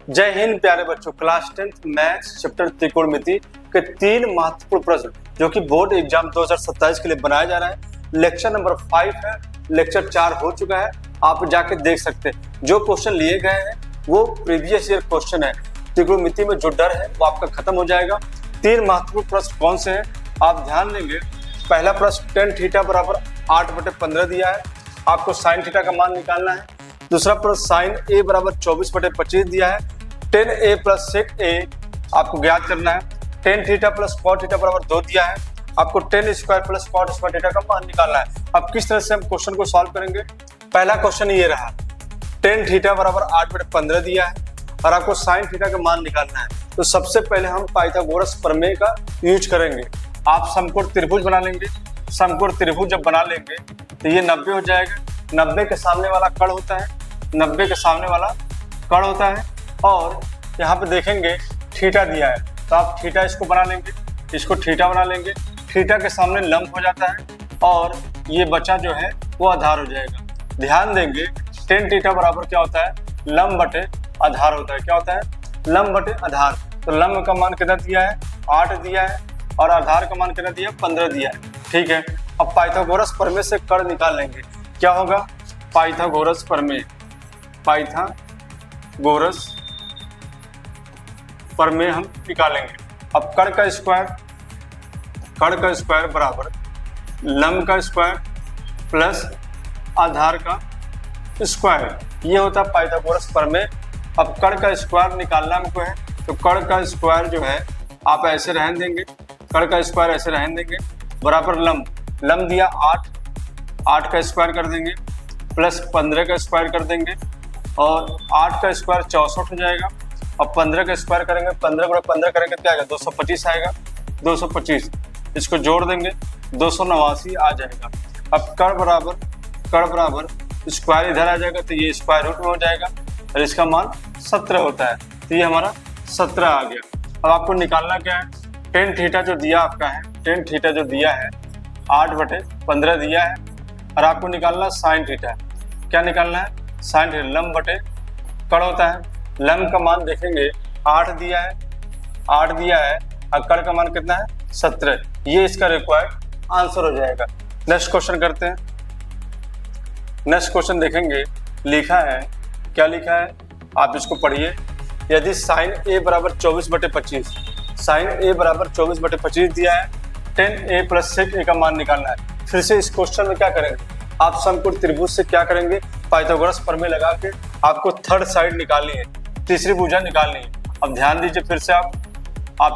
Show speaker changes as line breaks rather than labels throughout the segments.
जय हिंद प्यारे बच्चों। क्लास 10th मैथ्स चैप्टर त्रिकोणमिति के 3 महत्वपूर्ण प्रश्न जो कि बोर्ड एग्जाम 2027 के लिए बनाया जा रहा है। लेक्चर नंबर 5 है, लेक्चर 4 हो चुका है, आप जाके देख सकते हैं। जो क्वेश्चन लिए गए हैं वो प्रीवियस ईयर क्वेश्चन है। त्रिकोणमिति में जो डर है वो आपका खत्म हो जाएगा। 3 महत्वपूर्ण प्रश्न कौन से हैं आप ध्यान देंगे। पहला प्रश्न tan थीटा बराबर 8/15 दिया है, आपको sin थीटा का मान निकालना है। दूसरा प्रश्न sin a बराबर 24/25 दिया है, tan a plus sec a आपको ज्ञात करना है। tan theta plus cot theta बराबर 2 दिया है, आपको tan square plus cot square theta का मान निकालना है। अब किस तरह से हम क्वेश्चन को सॉल्व करेंगे। पहला क्वेश्चन ये रहा, tan थीटा बराबर 8/15 दिया है और आपको sin थीटा का मान निकालना है। तो सबसे पहले हम पाइथागोरस प्रमेय का यूज करेंगे। आप समकोण त्रिभुज बना लेंगे। समकोण त्रिभुज जब बना लेंगे तो ये 90 हो जाएगा। 90 के सामने वाला कण होता है, 90 के सामने वाला कण होता है और यहाँ पे देखेंगे थीटा दिया है तो आप थीटा इसको बना लेंगे, इसको थीटा बना लेंगे। थीटा के सामने लंब हो जाता है और ये बचा जो है वो आधार हो जाएगा। ध्यान देंगे tan थीटा बराबर क्या होता है, लंब बटे आधार होता है। क्या होता है, लंब बटे आधार। तो लंब का मान कितना दिया है, 8 दिया है और आधार का मान कितना दिया है, 15 दिया है। ठीक है, अब पाइथागोरस प्रमेय से कण निकाल लेंगे। क्या होगा, पाइथागोरस प्रमेय, पाइथागोरस प्रमेय हम निकालेंगे। अब कण का स्क्वायर बराबर लंब का स्क्वायर प्लस आधार का स्क्वायर, ये होता है पाइथागोरस प्रमेय। अब कण का स्क्वायर निकालना हमको है तो कण का स्क्वायर जो है आप ऐसे रहने देंगे, कण का स्क्वायर ऐसे रहने देंगे बराबर लंब दिया 8 का स्क्वायर कर देंगे प्लस 15 का स्क्वायर कर देंगे और 8 का स्क्वायर 64 हो जाएगा। अब 15 का स्क्वायर करेंगे, 15 गुणा 15 करेंगे क्या आएगा, 225 आएगा। 225 इसको जोड़ देंगे 289 आ जाएगा। अब कण बराबर स्क्वायर इधर आ जाएगा तो ये स्क्वायर रूट में हो जाएगा और इसका मान 17 होता है। तो ये हमारा 17 आ गया। अब आपको निकालना क्या है, tan थीटा जो दिया आपका है, tan थीटा जो दिया है 8/15 दिया है और आपको निकालना sin थीटा। क्या निकालना है, sin थीटा। लंब बटे कण होता है, लंब का मान देखेंगे 8 दिया है और कण का मान कितना है, 17। ये इसका रिक्वायर्ड आंसर हो जाएगा। नेक्स्ट क्वेश्चन करते हैं। नेक्स्ट क्वेश्चन देखेंगे, लिखा है, क्या लिखा है आप इसको पढ़िए। यदि sin a बराबर 24/25, sin a बराबर 24/25 दिया है, tan a plus sec a का मान निकालना है। फिर से इस क्वेश्चन में क्या करेंगे, आप समकोण त्रिभुज से क्या करेंगे, पाइथागोरस प्रमेय लगा के आपको थर्ड साइड निकालनी है, तीसरी भुजा निकालनी है। अब ध्यान दीजिए फिर से आप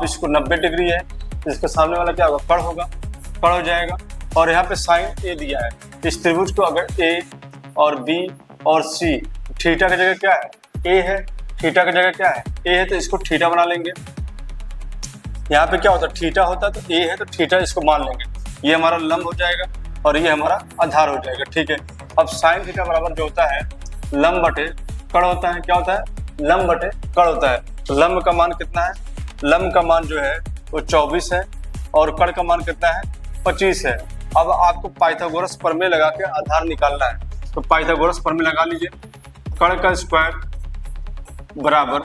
इसको 90 डिग्री है, इसके सामने वाला क्या होगा, कण होगा, कण हो जाएगा। और यहाँ पे sin a दिया है, इस त्रिभुज को अगर a और b और c, थीटा की जगह क्या है, a है, थीटा की जगह क्या है, a है, तो इसको थीटा बना लेंगे। यहाँ पे क्या होता है, थीटा होता है तो a है तो थीटा इसको मान लेंगे। ये हमारा लंब हो जाएगा और ये हमारा आधार हो जाएगा। ठीक है, अब sin थीटा बराबर जो होता है लंब बटे कण होता है। क्या होता है, लंब बटे कण होता है। तो लंब का मान कितना है, लंब का मान जो है वो 24 है और कण का मान कितना है, 25 है। अब आपको पाइथागोरस प्रमेय लगा के आधार निकालना है। तो पाइथागोरस प्रमेय लगा लीजिए। कण का स्क्वायर बराबर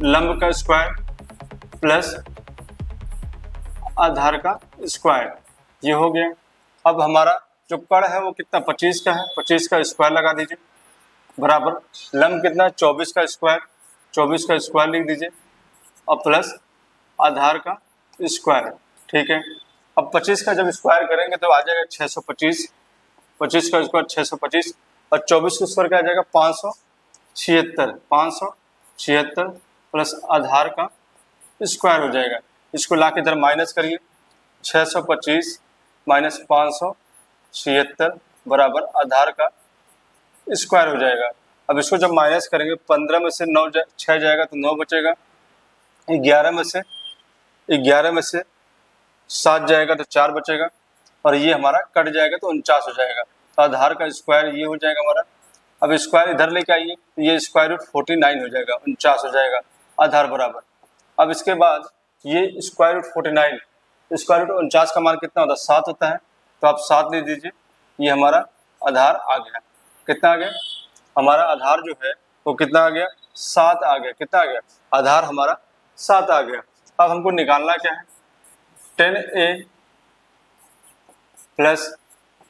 लंब का स्क्वायर प्लस आधार का स्क्वायर, ये हो गया। अब हमारा जो कण है वो कितना, 25 का है, 25 का स्क्वायर लगा दीजिए बराबर लंब कितना है, 24 का स्क्वायर, 24 का स्क्वायर लिख दीजिए और प्लस आधार का स्क्वायर। ठीक है, अब 25 का जब स्क्वायर करेंगे तो आ जाएगा 625, 25 का स्क्वायर 625 और 24 का स्क्वायर क्या आ जाएगा, 576 प्लस आधार का स्क्वायर हो जाएगा। इसको ला के इधर माइनस करिए, 625 माइनस 576 बराबर आधार का स्क्वायर हो जाएगा। अब इसको जब माइनस करेंगे 15 में से 6 जाएगा तो 9 बचेगा, 11 में से 7 जाएगा तो 4 बचेगा और ये हमारा कट जाएगा तो 49 हो जाएगा। तो आधार का स्क्वायर ये हो जाएगा हमारा। अब स्क्वायर इधर लेके आइए, ये स्क्वायर रूट 49 हो जाएगा, 49 हो जाएगा आधार बराबर। अब इसके बाद ये स्क्वायर रूट 49, स्क्वायर रूट 49 का मान कितना होता है, 7 होता है, तो आप 7 ले दीजिए। ये हमारा आधार आ गया। कितना आ गया, हमारा आधार जो है वो कितना आ गया, 7 आ गया। कितना आ गया? आधार हमारा 7 आ गया। अब हमको निकालना क्या है? 10a प्लस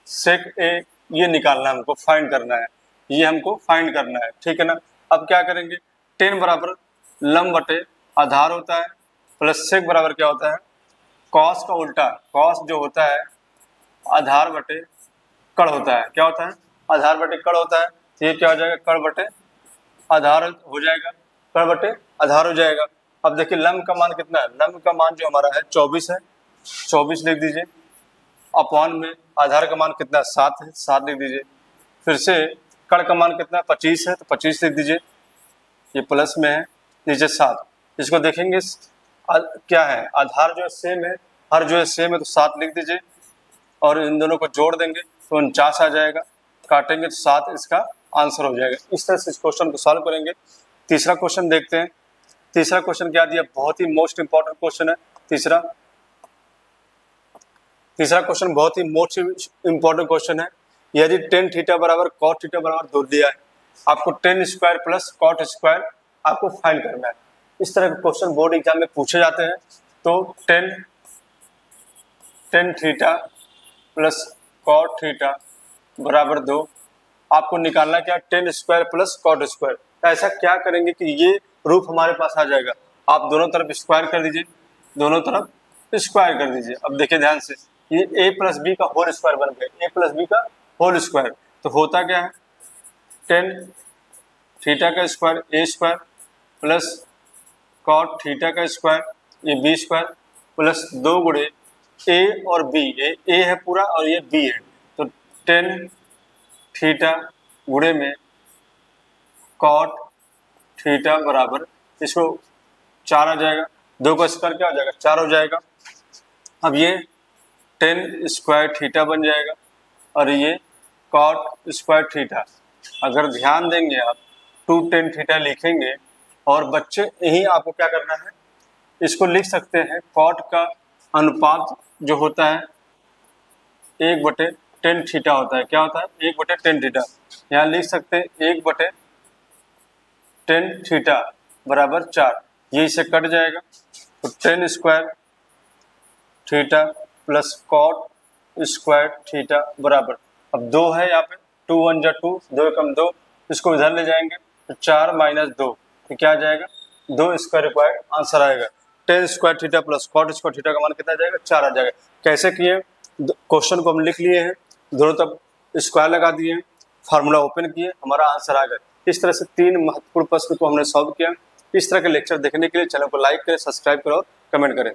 sec a, ये निकालना है हमको, फाइंड करना है, ये हमको फाइंड करना है, ठीक है ना। अब क्या करेंगे? 10 बराबर लंब बटे आधार होता है, प्लस sec बराबर क्या होता है? कॉस का उल्टा, कॉस जो होता है आधार बटे कड़ होता है। क्या होता है? आधार बटे कड़ होता है। तो ये क्या हो जाएगा? कड़ बटे आधार हो जाएगा, कड़ बटे आधार हो जाएगा। अब देखिए लंब का मान कितना है? लंब का मान जो हमारा है 24 है, 24 लिख दीजिए। अपॉन में आधार का मान कितना है? 7 है, 7 लिख दीजिए। फिर से कड़ का मान कितना है? 25 है, तो 25 लिख दीजिए। ये प्लस में है, नीचे 7। इसको देखेंगे क्या है? आधार जो है सेम है, हर जो है सेम है, तो 7 लिख दीजिए और इन दोनों को जोड़ देंगे तो 49 आ जाएगा। काटेंगे तो 7 इसका आंसर हो जाएगा। इस तरह से इस क्वेश्चन को सॉल्व करेंगे। तीसरा क्वेश्चन देखते हैं। तीसरा क्वेश्चन क्या दिया? बहुत ही मोस्ट इंपॉर्टेंट क्वेश्चन है तीसरा क्वेश्चन बहुत ही मोस्ट इंपॉर्टेंट क्वेश्चन है। यदि tan थीटा बराबर cot थीटा बराबर 2 दिया है, आपको tan square plus cot square आपको फाइंड करना है। इस तरह के क्वेश्चन बोर्ड एग्जाम में पूछे जाते हैं। तो tan theta plus cot theta बराबर 2 आपको निकालना क्या? tan square plus cot square. ऐसा क्या करेंगे कि ये रूप हमारे पास आ जाएगा। आप दोनों तरफ स्क्वायर कर दीजिए, दोनों तरफ स्क्वायर कर दीजिए। अब देखिए ध्यान से, ये a प्लस बी का होल स्क्वायर बन गया, a प्लस बी का होल स्क्वायर। तो होता क्या है? tan थीटा का square a square plus cot theta का स्क्वायर ये b स्क्वायर प्लस 2 गुणे a और b, ये a है पूरा और ये b है। तो tan थीटा गुणे में cot थीटा बराबर, इसको 4 आ जाएगा, 2 का स्क्वायर क्या हो जाएगा? 4 हो जाएगा। अब ये tan स्क्वायर थीटा बन जाएगा और ये cot स्क्वायर थीटा। अगर ध्यान देंगे आप 2 tan थीटा लिखेंगे और बच्चे यही आपको क्या करना है, इसको लिख सकते हैं cot का अनुपात जो होता है 1 बटे tan थीटा होता है। क्या होता है? 1 बटे tan थीटा। यहाँ लिख सकते हैं 1 बटे tan थीटा बराबर 4। ये इसे कट जाएगा तो tan square theta plus cot square theta बराबर, अब 2 है यहाँ पे, 2 1 जा 2, 2 एकम 2, इसको इधर ले जाएंगे तो 4 माइनस 2, तो क्या आ जाएगा? 2 स्क्वायर रिक्वायर्ड आंसर आएगा। tan square theta plus cot square theta का मान कितना आ जाएगा? 4 आ जाएगा। कैसे किए? क्वेश्चन को हम लिख लिए हैं, दोनों तरफ स्क्वायर लगा दिए, फार्मूला ओपन किए, हमारा आंसर आ गया। इस तरह से 3 महत्वपूर्ण प्रश्न को हमने सॉल्व किया। इस तरह के लेक्चर देखने के लिए चैनल को लाइक करें, सब्सक्राइब करें और कमेंट करें।